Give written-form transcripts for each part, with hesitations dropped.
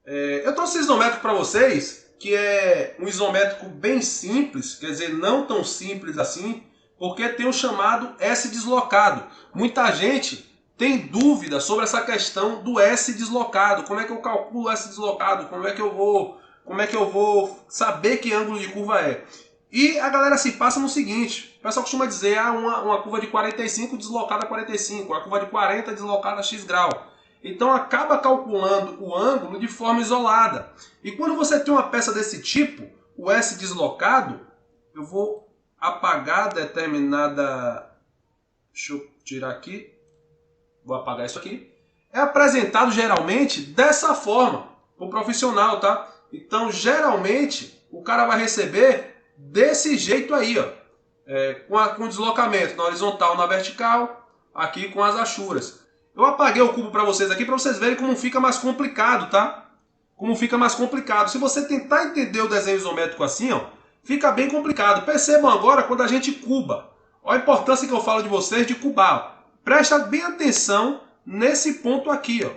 Eu trouxe esse isométrico para vocês, que é um isométrico bem simples, quer dizer, não tão simples assim, porque tem o chamado S deslocado. Muita gente tem dúvida sobre essa questão do S deslocado. Como é que eu calculo o S deslocado? Como é que eu vou saber que ângulo de curva é? E a galera se passa no seguinte: o pessoal costuma dizer uma curva de 45 deslocada a 45, a curva de 40 deslocada a X grau. Então acaba calculando o ângulo de forma isolada. E quando você tem uma peça desse tipo, o S deslocado, eu vou apagar determinada... Deixa eu tirar aqui. Vou apagar isso aqui. É apresentado geralmente dessa forma, o profissional, tá? Então, geralmente, o cara vai receber desse jeito aí, ó. Com deslocamento na horizontal, na vertical, aqui com as achuras. Eu apaguei o cubo para vocês aqui, para vocês verem como fica mais complicado, tá? Como fica mais complicado. Se você tentar entender o desenho isométrico assim, ó, fica bem complicado. Percebam agora quando a gente cuba. Olha a importância que eu falo de vocês de cubar. Presta bem atenção nesse ponto aqui, ó.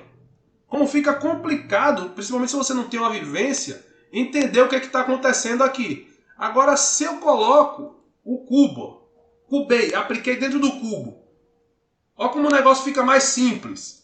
Como fica complicado, principalmente se você não tem uma vivência, entender o que está acontecendo aqui. Agora, se eu coloco o cubo, cubei, apliquei dentro do cubo, olha como o negócio fica mais simples.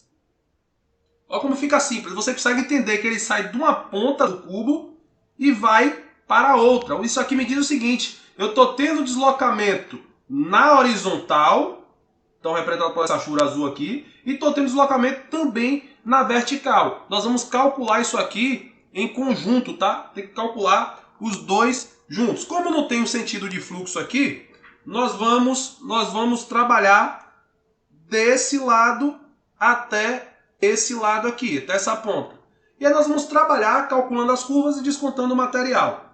Olha como fica simples. Você consegue entender que ele sai de uma ponta do cubo e vai para a outra. Isso aqui me diz o seguinte: eu estou tendo deslocamento na horizontal, então representado por essa achura azul aqui, e estou tendo deslocamento também na vertical. Nós vamos calcular isso aqui em conjunto, tá? Tem que calcular os dois juntos. Como não tem um sentido de fluxo aqui, nós vamos trabalhar desse lado até esse lado aqui, até essa ponta. E aí nós vamos trabalhar calculando as curvas e descontando o material.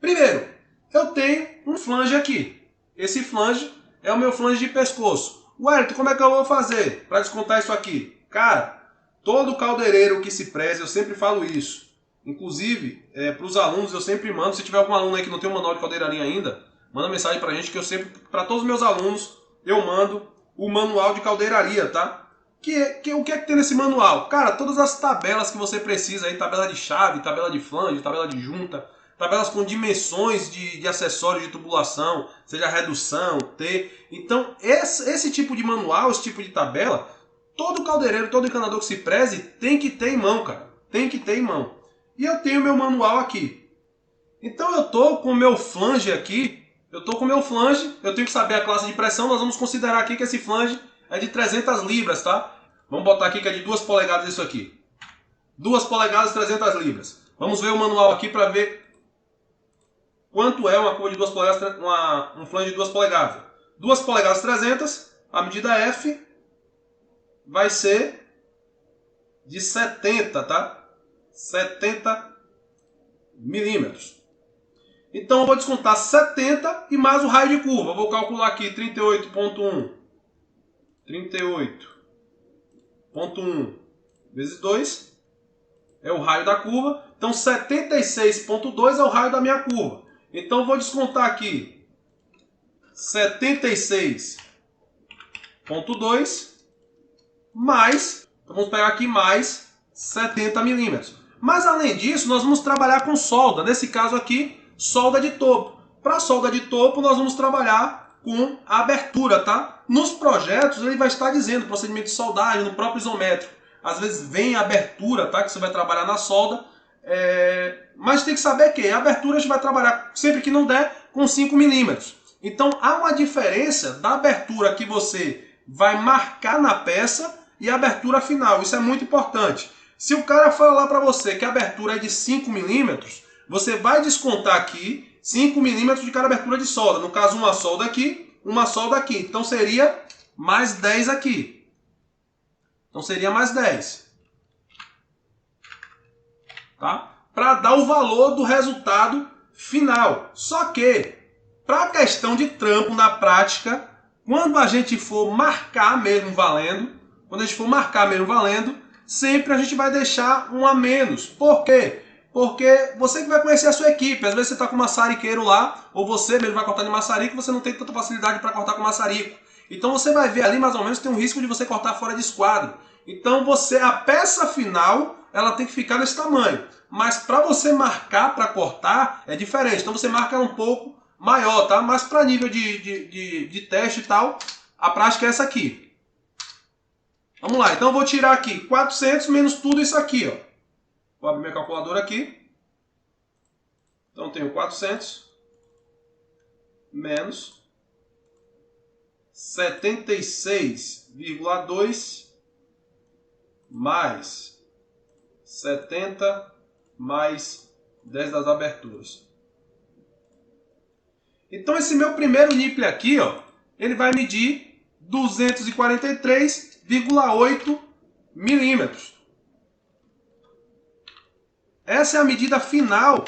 Primeiro, eu tenho um flange aqui. Esse flange é o meu flange de pescoço. Wellington, como é que eu vou fazer para descontar isso aqui? Cara, todo caldeireiro que se preze, eu sempre falo isso. Inclusive, para os alunos eu sempre mando, se tiver algum aluno aí que não tem um manual de caldeiraria ainda, manda mensagem para a gente que eu sempre, para todos os meus alunos, eu mando o manual de caldeiraria, tá? O que é que tem nesse manual? Cara, todas as tabelas que você precisa aí, tabela de chave, tabela de flange, tabela de junta, tabelas com dimensões de acessórios de tubulação, seja redução, T. Então, esse tipo de manual, esse tipo de tabela, todo caldeireiro, todo encanador que se preze tem que ter em mão, cara. Tem que ter em mão. E eu tenho meu manual aqui. Então eu estou com o meu flange aqui, eu tenho que saber a classe de pressão, nós vamos considerar aqui que esse flange é de 300 libras, tá? Vamos botar aqui que é de 2 polegadas isso aqui. 2 polegadas, 300 libras. Vamos ver o manual aqui para ver quanto é uma curva de 2 polegadas, um flange de 2 polegadas. 2 polegadas 300, a medida F vai ser de 70, tá? 70 milímetros. Então eu vou descontar 70 e mais o raio de curva. Eu vou calcular aqui 38,1. 38,1 vezes 2 é o raio da curva. Então 76,2 é o raio da minha curva. Então eu vou descontar aqui 76,2 mais, então vamos pegar aqui mais 70 milímetros. Mas além disso, nós vamos trabalhar com solda. Nesse caso aqui, solda de topo. Para solda de topo, nós vamos trabalhar com a abertura, tá? Nos projetos, ele vai estar dizendo procedimento de soldagem, no próprio isométrico. Às vezes vem a abertura, tá? Que você vai trabalhar na solda. Mas tem que saber que a abertura a gente vai trabalhar, sempre que não der, com 5 milímetros. Então há uma diferença da abertura que você vai marcar na peça e a abertura final. Isso é muito importante. Se o cara falar para você que a abertura é de 5 milímetros, você vai descontar aqui 5 milímetros de cada abertura de solda. No caso, uma solda aqui, uma solda aqui. Então seria mais 10 aqui. Então seria mais 10. Tá? Para dar o valor do resultado final. Só que, para a questão de trampo na prática, quando a gente for marcar mesmo valendo, sempre a gente vai deixar um a menos. Por quê? Porque você que vai conhecer a sua equipe. Às vezes você está com um maçariqueiro lá, ou você mesmo vai cortar de maçarico, você não tem tanta facilidade para cortar com maçarico. Então você vai ver ali mais ou menos tem um risco de você cortar fora de esquadro. Então a peça final, ela tem que ficar desse tamanho. Mas para você marcar, para cortar, é diferente. Então você marca ela um pouco maior, tá? Mas para nível de teste e tal, a prática é essa aqui. Vamos lá, então eu vou tirar aqui 400 menos tudo isso aqui, ó. Vou abrir minha calculadora aqui. Então eu tenho 400 menos 76,2 mais 70 mais 10 das aberturas. Então esse meu primeiro nipple aqui, ó, ele vai medir 243,8 milímetros. Essa é a medida final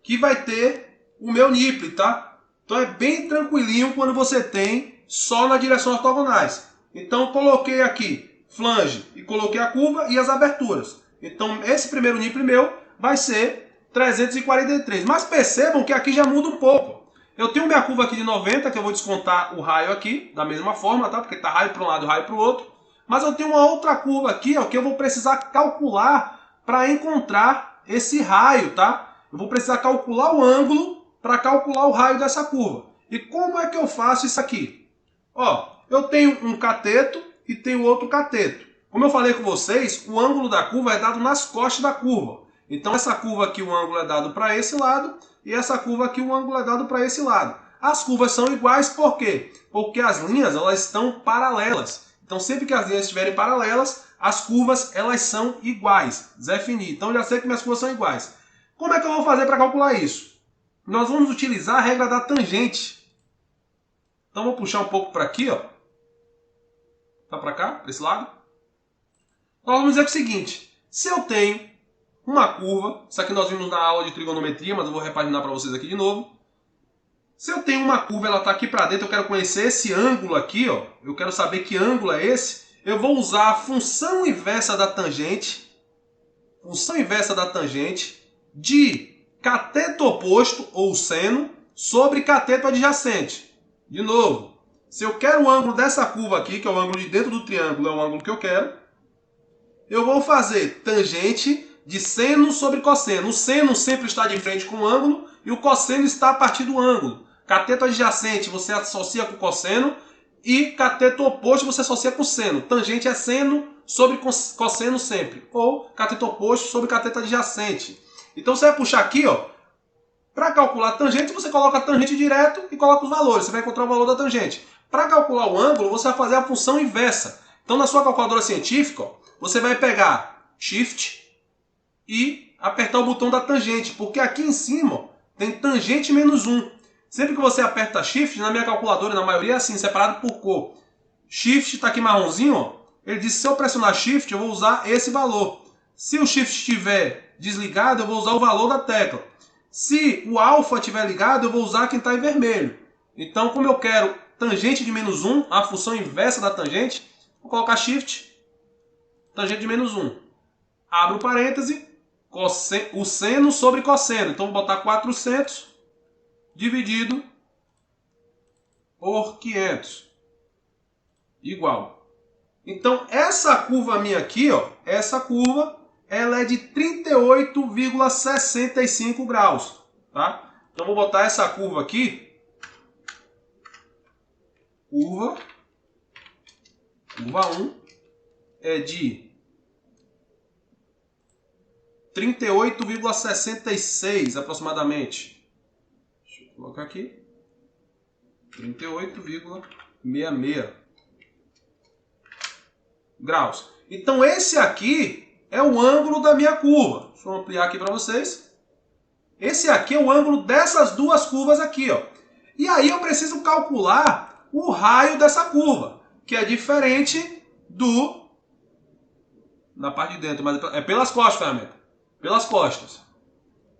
que vai ter o meu nipple, tá? Então é bem tranquilinho quando você tem só na direção ortogonais. Então eu coloquei aqui flange e coloquei a curva e as aberturas. Então esse primeiro nipple meu vai ser 343. Mas percebam que aqui já muda um pouco. Eu tenho minha curva aqui de 90, que eu vou descontar o raio aqui, da mesma forma, tá? Porque tá raio para um lado e raio para o outro. Mas eu tenho uma outra curva aqui, ó, que eu vou precisar calcular para encontrar esse raio, tá? Eu vou precisar calcular o ângulo para calcular o raio dessa curva. E como é que eu faço isso aqui? Ó, eu tenho um cateto e tenho outro cateto. Como eu falei com vocês, o ângulo da curva é dado nas costas da curva. Então essa curva aqui o ângulo é dado para esse lado e essa curva aqui o ângulo é dado para esse lado. As curvas são iguais por quê? Porque as linhas elas estão paralelas. Então sempre que as linhas estiverem paralelas, as curvas elas são iguais. Zé Fini. Então já sei que minhas curvas são iguais. Como é que eu vou fazer para calcular isso? Nós vamos utilizar a regra da tangente. Então vou puxar um pouco para aqui, ó. Tá para cá, para esse lado. Nós vamos dizer o seguinte: se eu tenho uma curva, isso aqui nós vimos na aula de trigonometria, mas eu vou repaginar para vocês aqui de novo. Se eu tenho uma curva, ela está aqui para dentro, eu quero conhecer esse ângulo aqui, ó. Eu quero saber que ângulo é esse. Eu vou usar a função inversa da tangente. Função inversa da tangente de cateto oposto, ou seno, sobre cateto adjacente. De novo, se eu quero o ângulo dessa curva aqui, que é o ângulo de dentro do triângulo, é o ângulo que eu quero, eu vou fazer tangente de seno sobre cosseno. O seno sempre está de frente com o ângulo e o cosseno está a partir do ângulo. Cateto adjacente você associa com cosseno e cateto oposto você associa com seno. Tangente é seno sobre cosseno sempre. Ou cateto oposto sobre cateto adjacente. Então você vai puxar aqui, ó. Para calcular a tangente, você coloca a tangente direto e coloca os valores. Você vai encontrar o valor da tangente. Para calcular o ângulo, você vai fazer a função inversa. Então na sua calculadora científica, ó, você vai pegar Shift e apertar o botão da tangente, porque aqui em cima ó, tem tangente menos 1. Sempre que você aperta Shift, na minha calculadora, na maioria é assim, separado por cor. Shift está aqui marronzinho, ó, ele diz que se eu pressionar Shift, eu vou usar esse valor. Se o Shift estiver desligado, eu vou usar o valor da tecla. Se o alfa estiver ligado, eu vou usar quem está em vermelho. Então, como eu quero tangente de menos 1, a função inversa da tangente, vou colocar Shift, tangente de menos 1. Abro o parêntese, o seno sobre cosseno. Então, vou botar 400 dividido por 500. Igual. Então, essa curva minha aqui, ó, essa curva, ela é de 38,65 graus. Tá? Então, vou botar essa curva aqui. Curva 1 é de 38,66 aproximadamente. Deixa eu colocar aqui. 38,66 graus. Então esse aqui é o ângulo da minha curva. Deixa eu ampliar aqui para vocês. Esse aqui é o ângulo dessas duas curvas aqui, ó. E aí eu preciso calcular o raio dessa curva, que é diferente do na parte de dentro, mas é pelas costas, ferramenta. Pelas costas.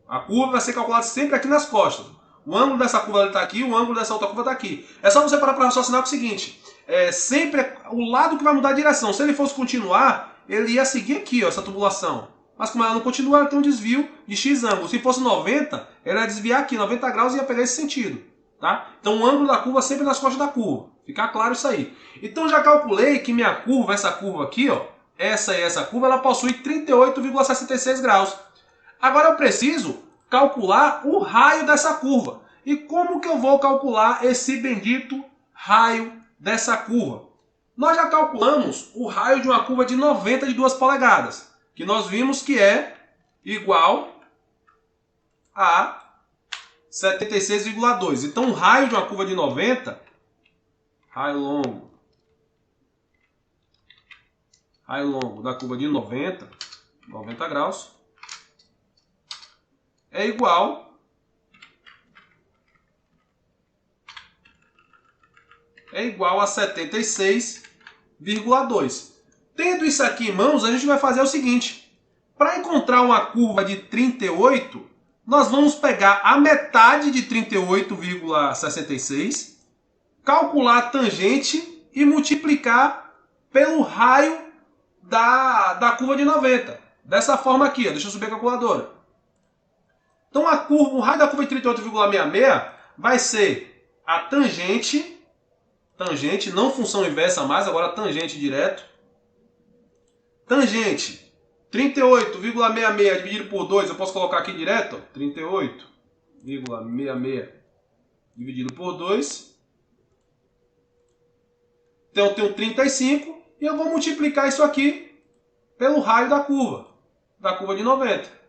A curva vai ser calculada sempre aqui nas costas. O ângulo dessa curva está aqui, o ângulo dessa outra curva está aqui. É só você parar para raciocinar com o seguinte. Sempre o lado que vai mudar a direção. Se ele fosse continuar, ele ia seguir aqui, ó, essa tubulação. Mas como ela não continua, ela tem um desvio de X ângulo. Se fosse 90, ela ia desviar aqui, 90 graus, e ia pegar esse sentido. Tá? Então o ângulo da curva sempre nas costas da curva. Ficar claro isso aí. Então já calculei que minha curva, essa curva aqui, ó, essa e essa curva, ela possui 38,66 graus. Agora eu preciso calcular o raio dessa curva. E como que eu vou calcular esse bendito raio dessa curva? Nós já calculamos o raio de uma curva de 90 de 2 polegadas, que nós vimos que é igual a 76,2. Então o raio de uma curva de 90, raio longo da curva de 90 graus, é igual a 76,2. Tendo isso aqui em mãos, a gente vai fazer o seguinte. Para encontrar uma curva de 38, nós vamos pegar a metade de 38,66, calcular a tangente e multiplicar pelo raio da curva de 90. Dessa forma aqui, ó. Deixa eu subir a calculadora. Então o raio da curva de 38,66 vai ser a tangente, não função inversa mais, agora tangente direto. Tangente 38,66 dividido por 2, eu posso colocar aqui direto, 38,66 dividido por 2. Então eu tenho 35 e eu vou multiplicar isso aqui pelo raio da curva de 90.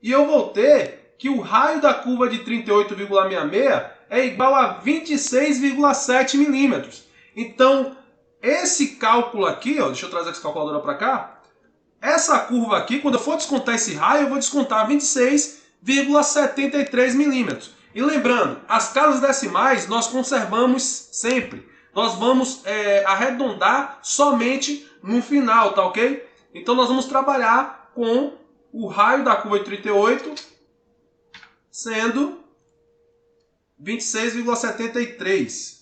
E eu vou ter que o raio da curva de 38,66 é igual a 26,7 milímetros. Então, esse cálculo aqui, ó, deixa eu trazer essa calculadora para cá. Essa curva aqui, quando eu for descontar esse raio, eu vou descontar 26,73 milímetros. E lembrando, as casas decimais nós conservamos sempre. Nós vamos arredondar somente no final, tá ok? Então nós vamos trabalhar com o raio da curva de 38 sendo 26,73.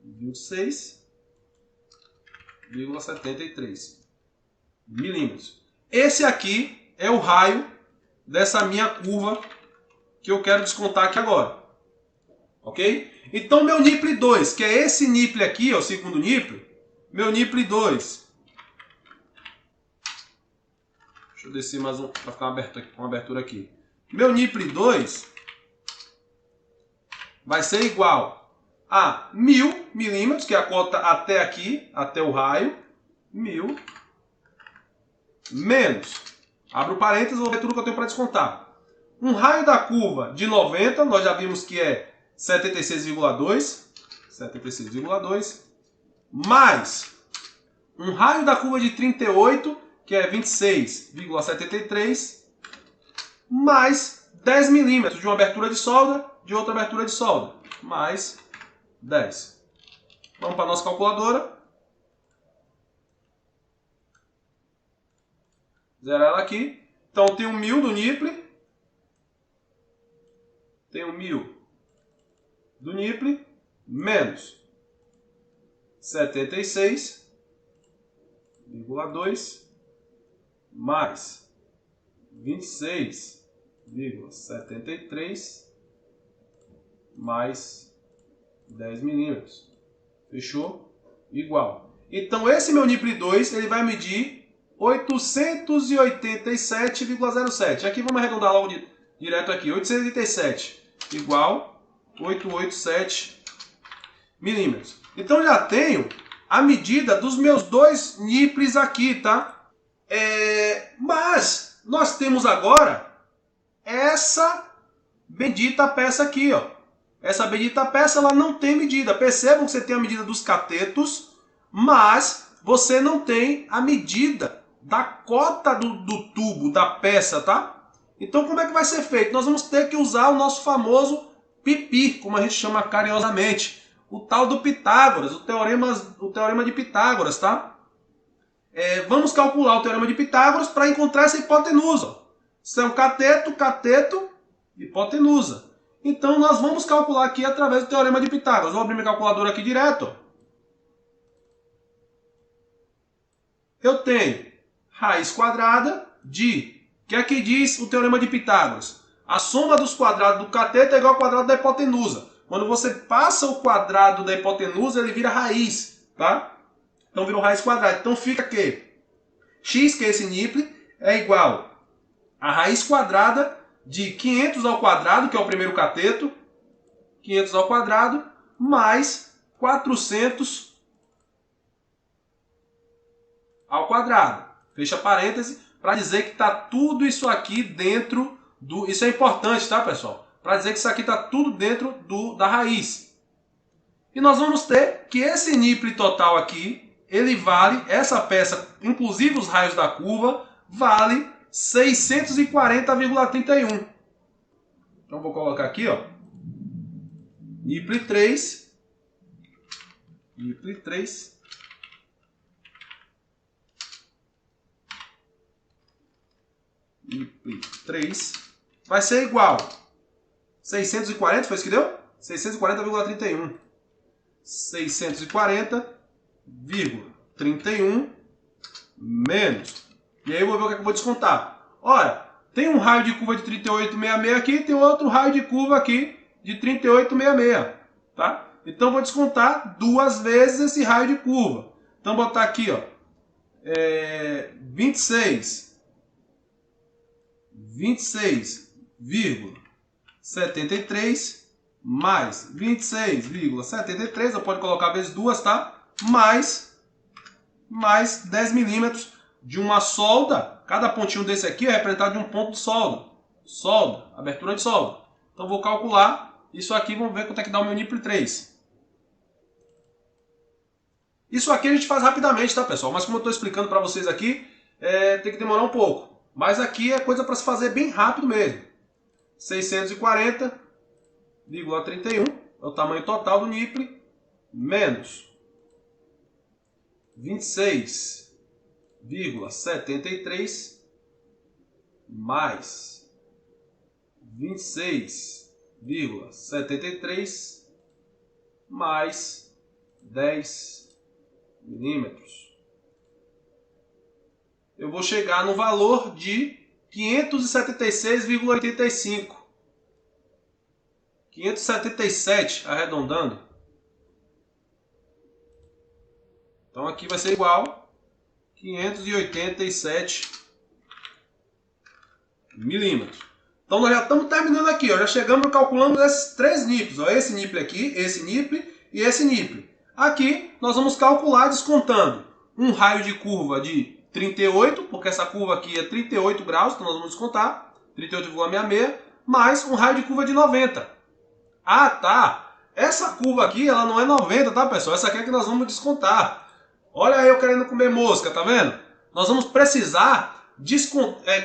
26,73 milímetros. Esse aqui é o raio dessa minha curva que eu quero descontar aqui agora. Ok? Então meu NIPLE 2, que é esse NIPLE aqui, ó, o segundo NIPLE, meu NIPLE 2. Deixa eu descer mais um para ficar uma abertura aqui. Meu NIPLE 2 vai ser igual a 1000 milímetros, que é a cota até aqui, até o raio, 1000, menos, abro parênteses, vou ver tudo que eu tenho para descontar. Um raio da curva de 90, nós já vimos que é 76,2, mais um raio da curva de 38, que é 26,73, mais 10 milímetros de uma abertura de solda, de outra abertura de solda, mais 10. Vamos para a nossa calculadora. Zerar ela aqui. Então eu tenho 1000 do NIPLE. Tenho 1000 do NIPLE menos 76,2 mais 26,73 mais 10 milímetros. Fechou? Igual. Então esse meu NIPLE 2 ele vai medir 887,07. Aqui vamos arredondar logo direto aqui. 887 igual 887 milímetros. Então já tenho a medida dos meus dois NIPLEs aqui, tá? Mas nós temos agora essa bendita peça aqui, ó. Essa bendita peça ela não tem medida. Percebam que você tem a medida dos catetos, mas você não tem a medida da cota do tubo, da peça, tá? Então como é que vai ser feito? Nós vamos ter que usar o nosso famoso pipi, como a gente chama carinhosamente. O tal do Pitágoras, o teorema de Pitágoras, tá? Vamos calcular o teorema de Pitágoras para encontrar essa hipotenusa. Isso é um cateto, hipotenusa. Então nós vamos calcular aqui através do teorema de Pitágoras. Vou abrir minha calculadora aqui direto. Eu tenho raiz quadrada de... O que é que diz o teorema de Pitágoras? A soma dos quadrados do cateto é igual ao quadrado da hipotenusa. Quando você passa o quadrado da hipotenusa, ele vira raiz. tá? Então virou raiz quadrada. Então fica que x, que é esse NIPLE, é igual a raiz quadrada de 500 ao quadrado, que é o primeiro cateto, 500 ao quadrado, mais 400 ao quadrado. Fecha parêntese, para dizer que está tudo isso aqui dentro do... Isso é importante, tá, pessoal? Para dizer que isso aqui está tudo dentro da raiz. E nós vamos ter que esse NIPLE total aqui, ele vale, essa peça, inclusive os raios da curva, vale 640,31. Então vou colocar aqui, ó, NIPLE 3, NIPLE 3, NIPLE 3 vai ser igual 640, foi isso que deu? 640,31. 640,31 menos. E aí eu vou ver o que eu vou descontar. Ora, tem um raio de curva de 38,66 aqui, tem outro raio de curva aqui de 38,66, tá? Então eu vou descontar duas vezes esse raio de curva. Então vou botar aqui, ó, 26,73 mais 26,73, eu pode colocar vezes duas, tá? Mais 10 milímetros de uma solda. Cada pontinho desse aqui é representado de um ponto de solda. Solda, abertura de solda. Então vou calcular isso aqui, vamos ver quanto é que dá o meu NIPLE 3. Isso aqui a gente faz rapidamente, tá, pessoal? Mas como eu estou explicando para vocês aqui, tem que demorar um pouco. Mas aqui é coisa para se fazer bem rápido mesmo. 640,31 é o tamanho total do NIPLE, menos 26,73 mais 26,73 mais 10 milímetros. Eu vou chegar no valor de 576,85. 577, arredondando. Então aqui vai ser igual 587 milímetros. Então nós já estamos terminando aqui, ó. Já chegamos calculando esses três NIPLEs, ó. Esse NIPLE aqui, esse NIPLE e esse NIPLE. Aqui nós vamos calcular descontando um raio de curva de 38, porque essa curva aqui é 38 graus, então nós vamos descontar 38,66, mais um raio de curva de 90. Ah, tá. Essa curva aqui, ela não é 90, tá, pessoal? Essa aqui é que nós vamos descontar. Olha aí eu querendo comer mosca, tá vendo? Nós vamos precisar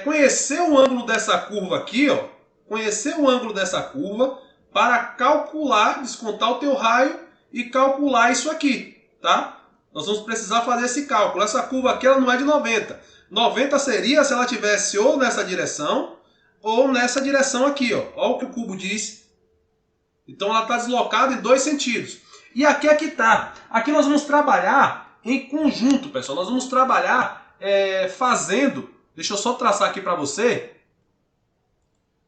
conhecer o ângulo dessa curva aqui, ó. Conhecer o ângulo dessa curva para calcular, descontar o teu raio e calcular isso aqui, tá? Nós vamos precisar fazer esse cálculo. Essa curva aqui, ela não é de 90. 90 seria se ela tivesse ou nessa direção ou nessa direção aqui, ó. Olha o que o cubo diz. Então ela está deslocada em dois sentidos. E aqui é que está. Aqui nós vamos trabalhar em conjunto, pessoal. Nós vamos trabalhar fazendo... Deixa eu só traçar aqui para você.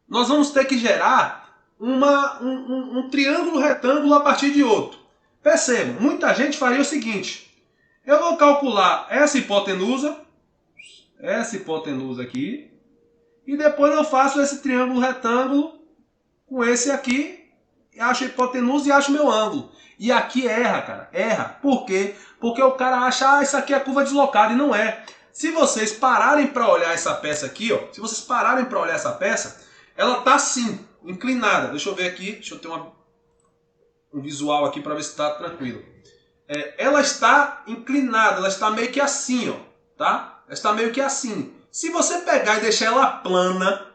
Nós vamos ter que gerar um triângulo retângulo a partir de outro. Percebam, muita gente faria o seguinte. Eu vou calcular essa hipotenusa aqui. E depois eu faço esse triângulo retângulo com esse aqui. Acho a hipotenusa e acho meu ângulo. E aqui erra, cara. Erra. Por quê? Porque o cara acha, isso aqui é curva deslocada. E não é. Se vocês pararem para olhar essa peça aqui, ó. Se vocês pararem para olhar essa peça, ela tá assim, inclinada. Deixa eu ver aqui. Deixa eu ter um visual aqui para ver se está tranquilo. Ela está inclinada. Ela está meio que assim, ó. Tá? Ela está meio que assim. Se você pegar e deixar ela plana,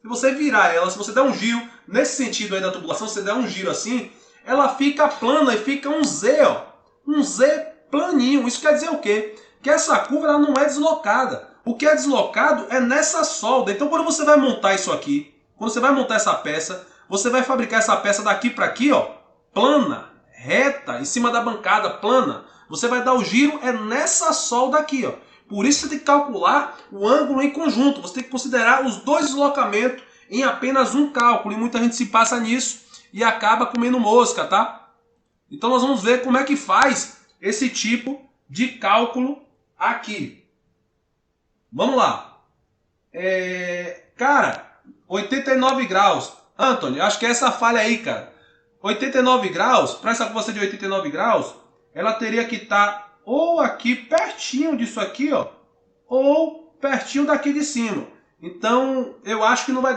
se você virar ela, se você der um giro, nesse sentido aí da tubulação, se você der um giro assim, ela fica plana e fica um Z, ó. Um Z planinho. Isso quer dizer o quê? Que essa curva ela não é deslocada. O que é deslocado é nessa solda. Então quando você vai montar isso aqui, quando você vai montar essa peça, você vai fabricar essa peça daqui para aqui, ó, plana, reta, em cima da bancada, plana. Você vai dar o giro nessa solda aqui, ó. Por isso você tem que calcular o ângulo em conjunto. Você tem que considerar os dois deslocamentos em apenas um cálculo. E muita gente se passa nisso e acaba comendo mosca, tá? Então nós vamos ver como é que faz esse tipo de cálculo aqui. Vamos lá. Cara, 89 graus. Anthony, acho que é essa falha aí, cara. 89 graus, para essa curva ser de 89 graus, ela teria que estar ou aqui pertinho disso aqui, ó, ou pertinho daqui de cima. Então, eu acho que não vai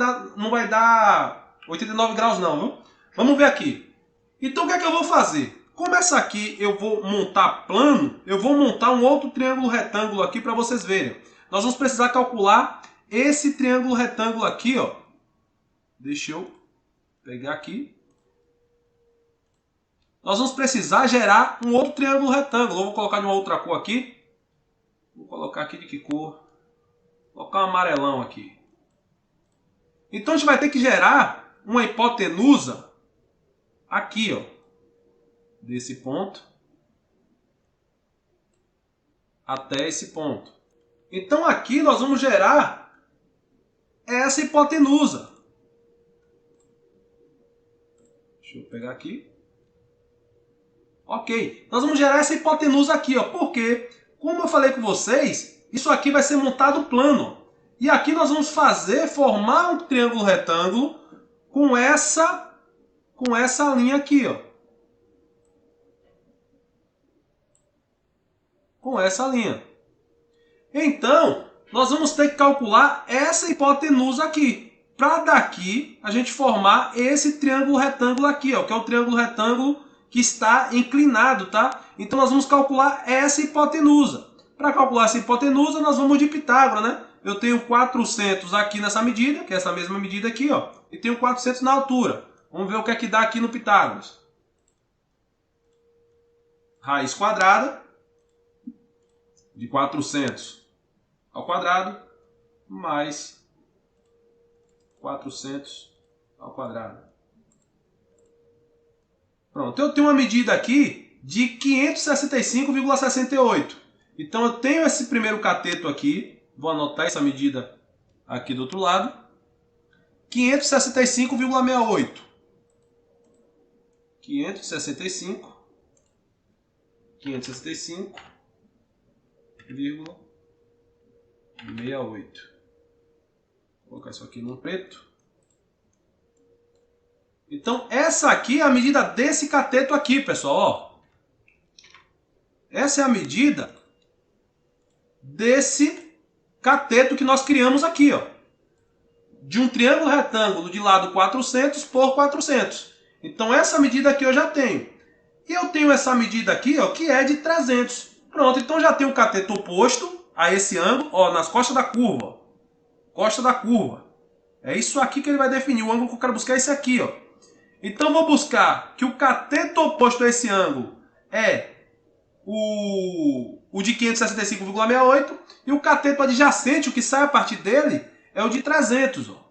dar 89 graus não, viu? Vamos ver aqui. Então, o que é que eu vou fazer? Como essa aqui eu vou montar plano, eu vou montar um outro triângulo retângulo aqui para vocês verem. Nós vamos precisar calcular esse triângulo retângulo aqui, ó. Deixa eu pegar aqui. Nós vamos precisar gerar um outro triângulo retângulo. Eu vou colocar de uma outra cor aqui. Vou colocar aqui de que cor? Vou colocar um amarelão aqui. Então a gente vai ter que gerar uma hipotenusa aqui, ó. Desse ponto até esse ponto. Então aqui nós vamos gerar essa hipotenusa. Deixa eu pegar aqui. Ok, nós vamos gerar essa hipotenusa aqui, ó. Porque, como eu falei com vocês, isso aqui vai ser montado plano. E aqui nós vamos formar um triângulo retângulo com essa linha aqui, ó. Com essa linha. Então, nós vamos ter que calcular essa hipotenusa aqui. Para daqui a gente formar esse triângulo retângulo aqui, ó, que é o triângulo retângulo que está inclinado, tá? Então nós vamos calcular essa hipotenusa. Para calcular essa hipotenusa, nós vamos de Pitágoras, né? Eu tenho 400 aqui nessa medida, que é essa mesma medida aqui, ó, e tenho 400 na altura. Vamos ver o que é que dá aqui no Pitágoras. Raiz quadrada de 400 ao quadrado mais 400 ao quadrado. Pronto, eu tenho uma medida aqui de 565,68. Então eu tenho esse primeiro cateto aqui, vou anotar essa medida aqui do outro lado, 565,68. 565,68. Vou colocar isso aqui no preto. Então, essa aqui é a medida desse cateto aqui, pessoal. Ó. Essa é a medida desse cateto que nós criamos aqui, ó. De um triângulo retângulo de lado 400 por 400. Então, essa medida aqui eu já tenho. E eu tenho essa medida aqui, ó, que é de 300. Pronto, então já tenho o cateto oposto a esse ângulo, ó, nas costas da curva. Ó. Costa da curva. É isso aqui que ele vai definir. O ângulo que eu quero buscar é esse aqui, ó. Então, vou buscar que o cateto oposto a esse ângulo é o de 565,68 e o cateto adjacente, o que sai a partir dele, é o de 300. Ó.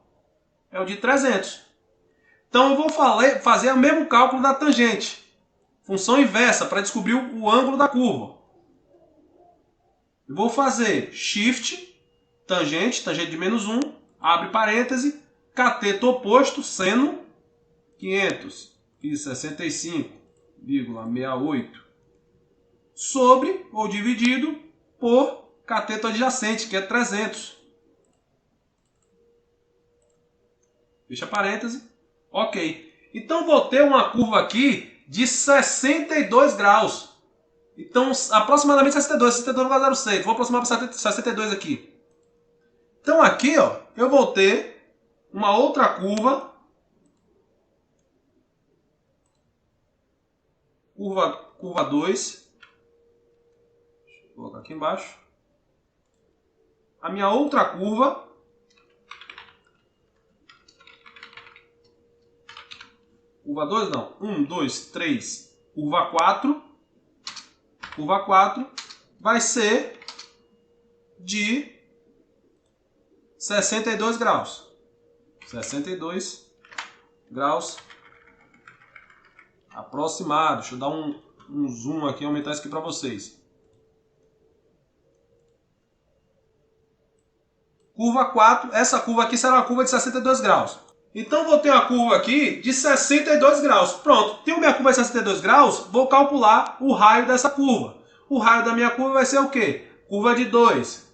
É o de 300. Então, eu vou fazer o mesmo cálculo da tangente. Função inversa, para descobrir o ângulo da curva. Eu vou fazer shift, tangente de menos 1, abre parêntese, cateto oposto, seno, 565,68 sobre ou dividido por cateto adjacente, que é 300. Fecha parêntese. Ok. Então vou ter uma curva aqui de 62 graus. Então aproximadamente 62,06. Vou aproximar para 62 aqui. Então aqui, ó, eu vou ter uma outra curva. Curva 2. Deixa eu colocar aqui embaixo. A minha outra curva. Curva 2 não. 1, 2, 3. Curva 4. Curva 4 vai ser de 62 graus. 62 graus aproximado. Deixa eu dar um zoom aqui, aumentar isso aqui para vocês. Curva 4, essa curva aqui será uma curva de 62 graus. Então vou ter uma curva aqui de 62 graus. Pronto, tenho minha curva de 62 graus, vou calcular o raio dessa curva. O raio da minha curva vai ser o quê? Curva de 2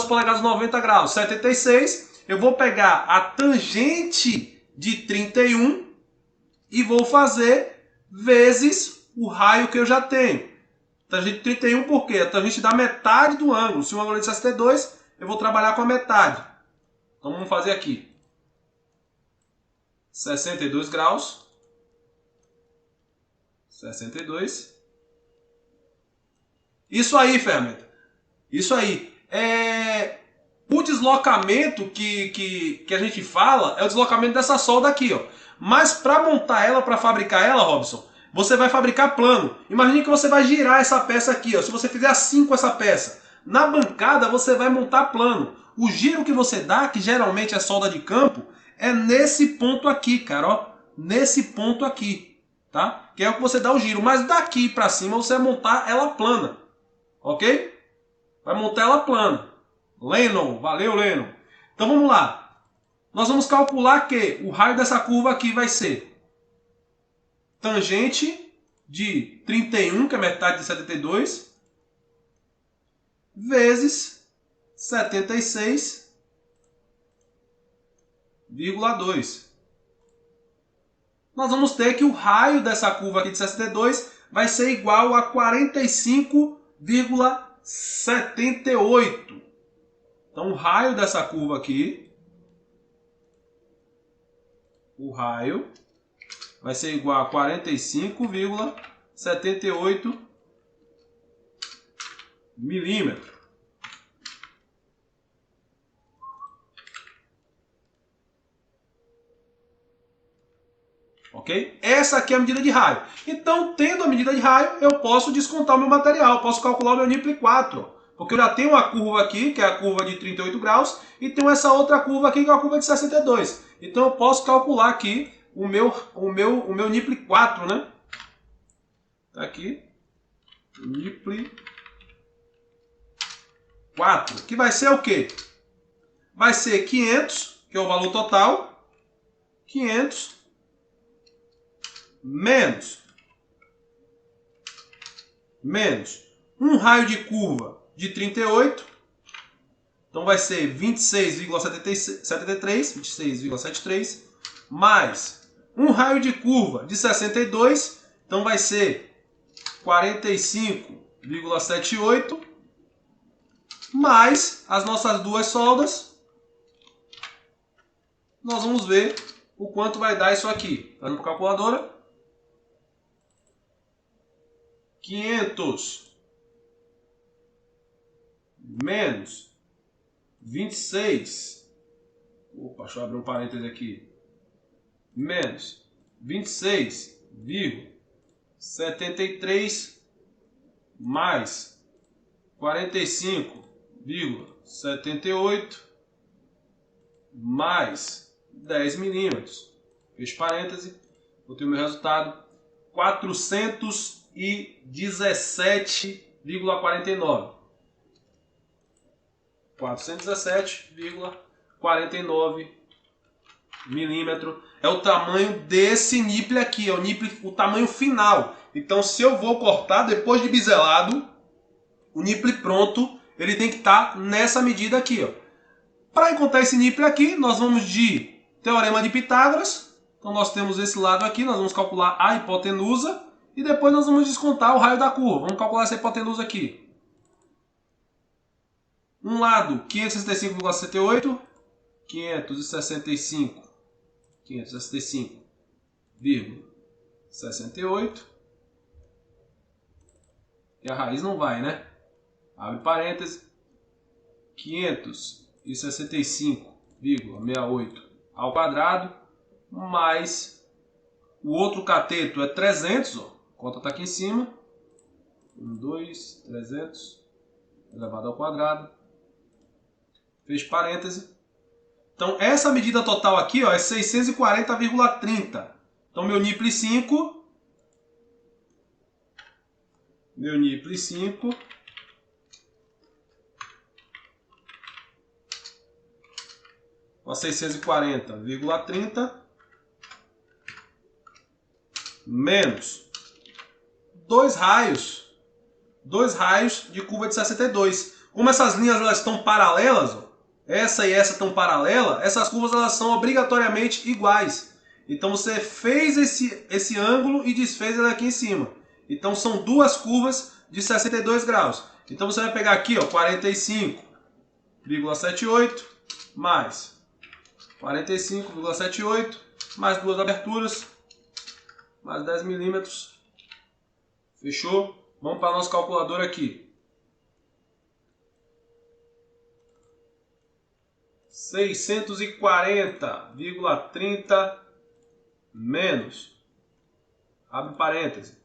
polegadas 90 graus, 76. Eu vou pegar a tangente de 31 e vou fazer vezes o raio que eu já tenho. Tangente de 31 por quê? A tangente da metade do ângulo. Se o ângulo é de 62, eu vou trabalhar com a metade. Então vamos fazer aqui. 62 graus. 62. Isso aí, ferramenta. Isso aí. O deslocamento que a gente fala é o deslocamento dessa solda aqui, ó. Mas para montar ela, para fabricar ela, Robson, você vai fabricar plano. Imagine que você vai girar essa peça aqui, ó. Se você fizer assim com essa peça, na bancada você vai montar plano. O giro que você dá, que geralmente é solda de campo, é nesse ponto aqui, cara, ó. Nesse ponto aqui, tá? Que é o que você dá o giro. Mas daqui para cima você vai montar ela plana, ok? Vai montar ela plana. Lennon, valeu Lennon. Então vamos lá. Nós vamos calcular que o raio dessa curva aqui vai ser tangente de 31, que é metade de 72, vezes 76,2. Nós vamos ter que o raio dessa curva aqui de 62 vai ser igual a 45,78. Então o raio dessa curva aqui, o raio vai ser igual a 45,78 milímetros. Ok? Essa aqui é a medida de raio. Então, tendo a medida de raio, eu posso descontar o meu material, posso calcular o meu NIPLE 4. Porque eu já tenho uma curva aqui, que é a curva de 38 graus, e tenho essa outra curva aqui, que é a curva de 62. Então eu posso calcular aqui o meu NIPLE 4, né? Tá aqui. NIPLE 4. Que vai ser o quê? Vai ser 500, que é o valor total. 500 menos um raio de curva de 38, então vai ser 26,73, mais um raio de curva de 62, então vai ser 45,78, mais as nossas duas soldas. Nós vamos ver o quanto vai dar isso aqui. Fazendo para a calculadora. 500 menos 26. Opa, deixa eu abrir um parêntese aqui. Menos 26,73 mais 45,78 mais 10 milímetros. Fecho parêntese. Vou ter o meu resultado. 417,49. 417,49 milímetros é o tamanho desse NIPLE aqui, é o tamanho final. Então, se eu vou cortar depois de biselado, o NIPLE pronto, ele tem que estar nessa medida aqui, ó. Para encontrar esse NIPLE aqui, nós vamos de Teorema de Pitágoras. Então, nós temos esse lado aqui, nós vamos calcular a hipotenusa e depois nós vamos descontar o raio da curva. Vamos calcular essa hipotenusa aqui. Um lado, 565,68, 565,68. E a raiz não vai, né? Abre parênteses. 565,68 ao quadrado, mais o outro cateto é 300, ó. A conta está aqui em cima. 300 elevado ao quadrado. Fecho parêntese. Então, essa medida total aqui, ó, é 640,30. Então, meu NIPLE 5 com a 640,30 menos 2 raios de curva de 62. Como essas linhas elas estão paralelas, ó, essa e essa estão paralelas, essas curvas elas são obrigatoriamente iguais. Então você fez esse ângulo e desfez ele aqui em cima. Então são duas curvas de 62 graus. Então você vai pegar aqui, ó, 45,78 mais 45,78 mais duas aberturas, mais 10 milímetros. Fechou? Vamos para a nossa calculadora aqui. 640,30 menos, abre parêntese,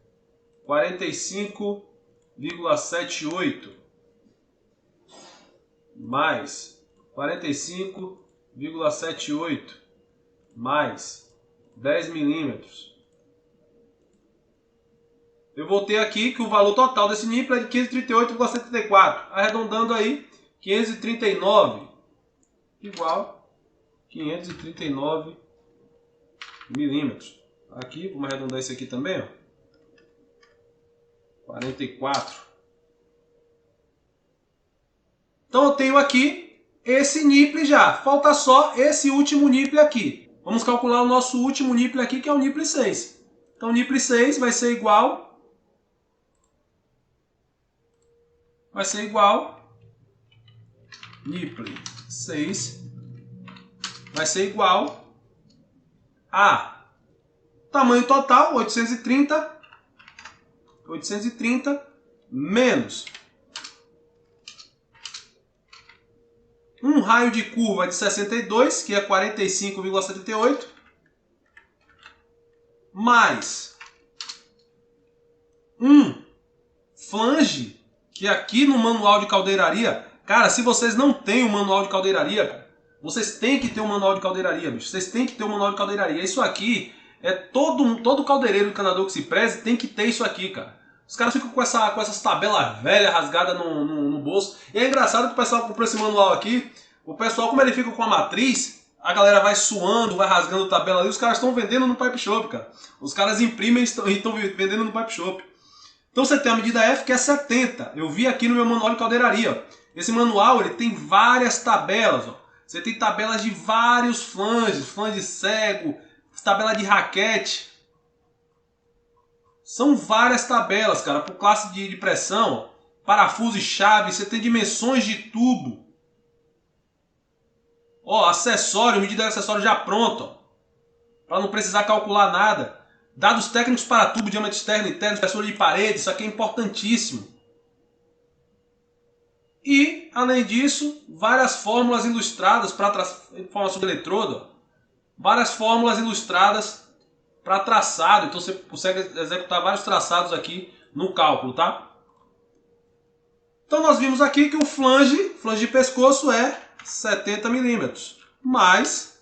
45,78 mais 45,78 mais 10 milímetros. Eu vou ter aqui que o valor total desse nível é de 538,74. Arredondando aí, 539 igual 539 milímetros. Aqui, vamos arredondar isso aqui também, ó. 44. Então eu tenho aqui esse nipple já. Falta só esse último nipple aqui. Vamos calcular o nosso último nipple aqui, que é o nipple 6. Então o nipple 6 vai ser igual nipple 6 vai ser igual a tamanho total 830 menos um raio de curva de 62, que é 45,78, mais um flange, que aqui no manual de caldeiraria, cara, se vocês não têm o manual de caldeiraria, cara, vocês têm que ter um manual de caldeiraria, bicho. Vocês têm que ter um manual de caldeiraria. Isso aqui é todo caldeireiro de encanador que se preze tem que ter isso aqui, cara. Os caras ficam com essas tabelas velhas rasgadas no bolso. E é engraçado que o pessoal comprou esse manual aqui. O pessoal, como ele fica com a matriz, a galera vai suando, vai rasgando tabela ali. Os caras estão vendendo no Pipe Shop, cara. Os caras imprimem e estão vendendo no Pipe Shop. Então você tem a medida F, que é 70. Eu vi aqui no meu manual de caldeiraria. Esse manual ele tem várias tabelas. Ó. Você tem tabelas de vários flanges, flange cego, tabela de raquete. São várias tabelas, cara, por classe de pressão, ó, parafuso e chave. Você tem dimensões de tudo. Ó, acessório, medida de acessório já pronto, para não precisar calcular nada. Dados técnicos para tubo, diâmetro externo, interno, espessura de parede, isso aqui é importantíssimo. E, além disso, várias fórmulas ilustradas para informação de eletrodo, várias fórmulas ilustradas para traçado, então você consegue executar vários traçados aqui no cálculo, tá? Então nós vimos aqui que o flange de pescoço é 70 milímetros, mais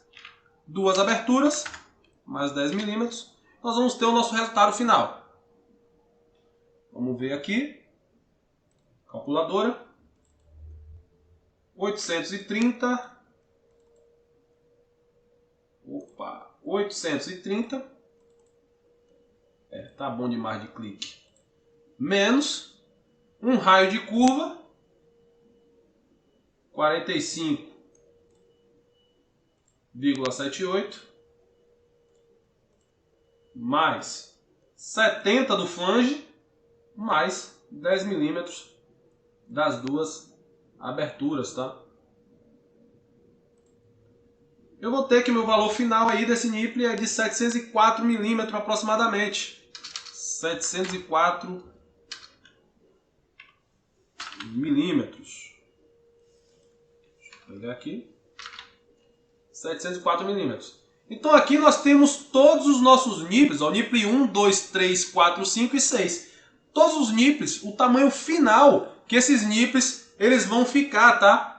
duas aberturas, mais 10 milímetros, nós vamos ter o nosso resultado final. Vamos ver aqui, calculadora, 830, 830, tá bom demais de clique, menos um raio de curva, 45,78, mais 70 do flange, mais 10 milímetros das duas aberturas, tá? Eu vou ter que meu valor final aí desse nipple é de 704 milímetros aproximadamente. 704 milímetros. Deixa eu pegar aqui. 704 milímetros. Então aqui nós temos todos os nossos nipples, ó, nipple 1, 2, 3, 4, 5 e 6. Todos os nipples, o tamanho final que esses nipples eles vão ficar, tá?